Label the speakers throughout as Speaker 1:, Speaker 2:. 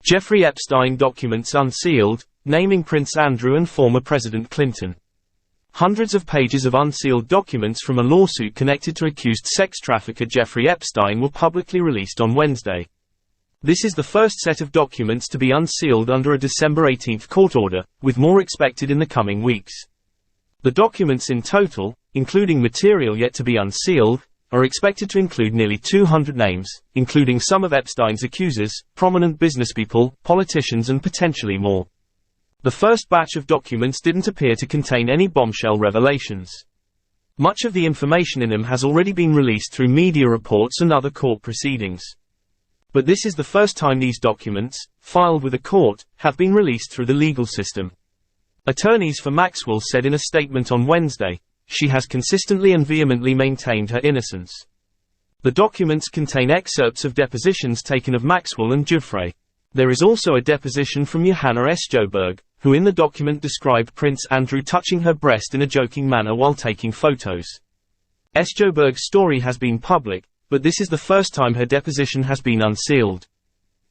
Speaker 1: Jeffrey Epstein documents unsealed, naming Prince Andrew and former President Clinton. Hundreds of pages of unsealed documents from a lawsuit connected to accused sex trafficker Jeffrey Epstein were publicly released on Wednesday. This is the first set of documents to be unsealed under a December 18 court order, with more expected in the coming weeks. The documents in total, including material yet to be unsealed, are expected to include nearly 200 names, including some of Epstein's accusers, prominent businesspeople, politicians and potentially more. The first batch of documents didn't appear to contain any bombshell revelations. Much of the information in them has already been released through media reports and other court proceedings. But this is the first time these documents, filed with a court, have been released through the legal system. Attorneys for Maxwell said in a statement on Wednesday, "She has consistently and vehemently maintained her innocence." The documents contain excerpts of depositions taken of Maxwell and Giuffre. There is also a deposition from Johanna Sjoberg, who in the document described Prince Andrew touching her breast in a joking manner while taking photos. Sjoberg's story has been public, but this is the first time her deposition has been unsealed.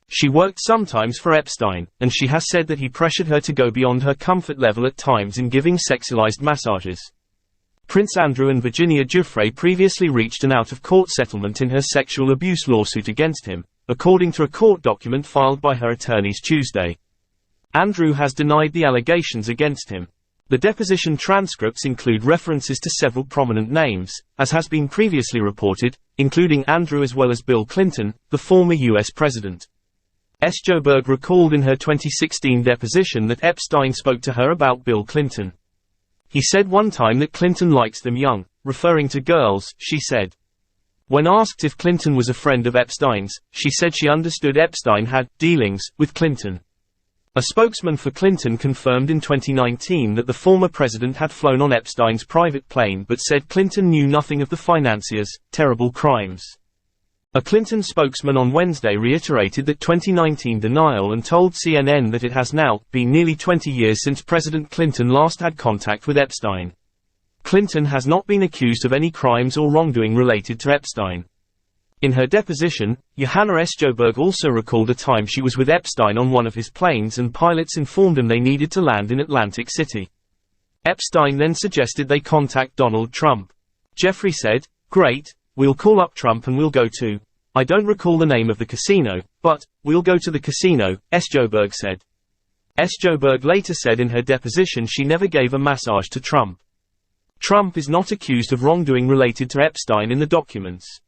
Speaker 1: She worked sometimes for Epstein, and she has said that he pressured her to go beyond her comfort level at times in giving sexualized massages. Prince Andrew and Virginia Giuffre previously reached an out-of-court settlement in her sexual abuse lawsuit against him, according to a court document filed by her attorneys Tuesday. Andrew has denied the allegations against him. The deposition transcripts include references to several prominent names, as has been previously reported, including Andrew as well as Bill Clinton, the former U.S. president. Sjoberg recalled in her 2016 deposition that Epstein spoke to her about Bill Clinton. He said one time that Clinton likes them young, referring to girls, she said. When asked if Clinton was a friend of Epstein's, she said she understood Epstein had dealings with Clinton. A spokesman for Clinton confirmed in 2019 that the former president had flown on Epstein's private plane but said Clinton knew nothing of the financier's terrible crimes. A Clinton spokesman on Wednesday reiterated that 2019 denial and told CNN that it has now been nearly 20 years since President Clinton last had contact with Epstein. Clinton has not been accused of any crimes or wrongdoing related to Epstein. In her deposition, Johanna Sjoberg also recalled a time she was with Epstein on one of his planes and pilots informed them they needed to land in Atlantic City. Epstein then suggested they contact Donald Trump. Jeffrey said, "Great, we'll call up Trump and we'll go to, I don't recall the name of the casino, but we'll go to the casino," Sjoberg said. Sjoberg later said in her deposition she never gave a massage to Trump. Trump is not accused of wrongdoing related to Epstein in the documents.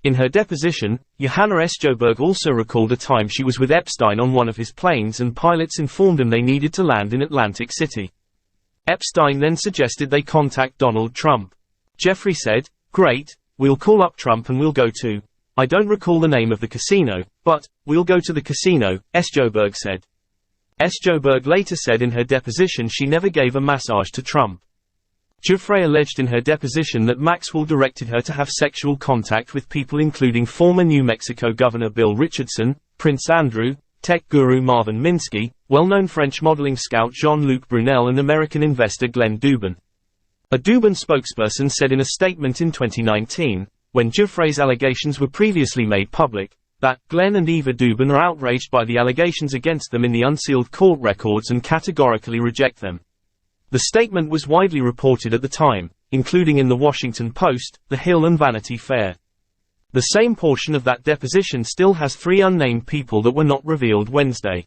Speaker 1: In her deposition, Johanna Sjoberg also recalled a time she was with Epstein on one of his planes and pilots informed them they needed to land in Atlantic City. Epstein then suggested they contact Donald Trump. Jeffrey said, "Great, we'll call up Trump and we'll go to, I don't recall the name of the casino, but we'll go to the casino," Sjoberg said. Sjoberg later said in her deposition she never gave a massage to Trump. Giuffre alleged in her deposition that Maxwell directed her to have sexual contact with people including former New Mexico Governor Bill Richardson, Prince Andrew, tech guru Marvin Minsky, well-known French modeling scout Jean-Luc Brunel and American investor Glenn Dubin. A Dubin spokesperson said in a statement in 2019, when Giuffre's allegations were previously made public, that Glenn and Eva Dubin are outraged by the allegations against them in the unsealed court records and categorically reject them. The statement was widely reported at the time, including in The Washington Post, The Hill and Vanity Fair. The same portion of that deposition still has 3 unnamed people that were not revealed Wednesday.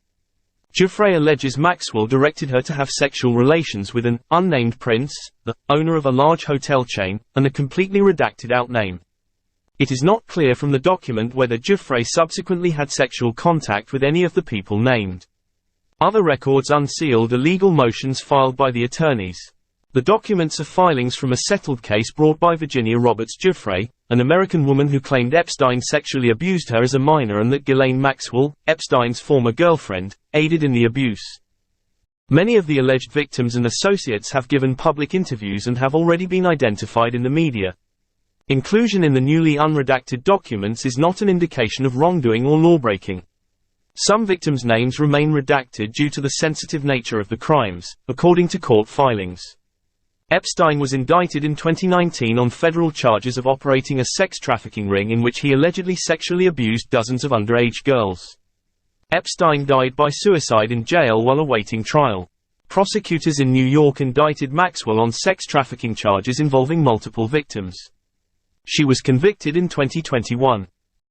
Speaker 1: Giuffre alleges Maxwell directed her to have sexual relations with an unnamed prince, the owner of a large hotel chain, and a completely redacted out name. It is not clear from the document whether Giuffre subsequently had sexual contact with any of the people named. Other records unsealed are legal motions filed by the attorneys. The documents are filings from a settled case brought by Virginia Roberts Giuffre, an American woman who claimed Epstein sexually abused her as a minor and that Ghislaine Maxwell, Epstein's former girlfriend, aided in the abuse. Many of the alleged victims and associates have given public interviews and have already been identified in the media. Inclusion in the newly unredacted documents is not an indication of wrongdoing or lawbreaking. Some victims' names remain redacted due to the sensitive nature of the crimes, according to court filings. Epstein was indicted in 2019 on federal charges of operating a sex trafficking ring in which he allegedly sexually abused dozens of underage girls. Epstein died by suicide in jail while awaiting trial. Prosecutors in New York indicted Maxwell on sex trafficking charges involving multiple victims. She was convicted in 2021.